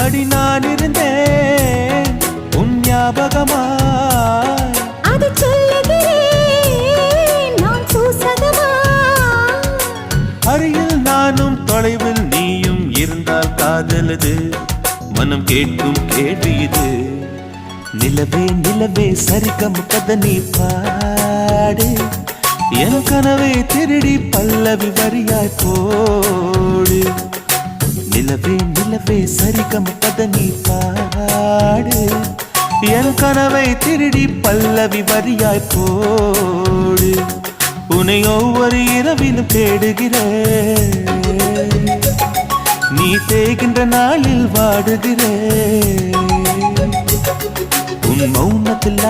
அடி நான் இருந்தேன் உன் ஞாபகமாய், அது சொல்லுகிறேன் நான் சூசகமா. அருகில் நானும் தொலைவில் நீயும் இருந்தால் காதலது மனம் கேட்கும் கேள்வி இது. நிலவே நிலவே சரிகம் கதை நீ பாடு, என் கனவை திருடி பல்லவி வரியாய் போடு. நிலவே நிலவே சரிகம் கதை நீ பாடு, என் கனவை திருடி பல்லவி வரியாய் போடு. உன்னை ஒவ்வொரு இரவிலும் தேடுகிறேன், நீ தேய்கின்ற நாளில் வாடுகிறேன். உன் மௌனத்தில்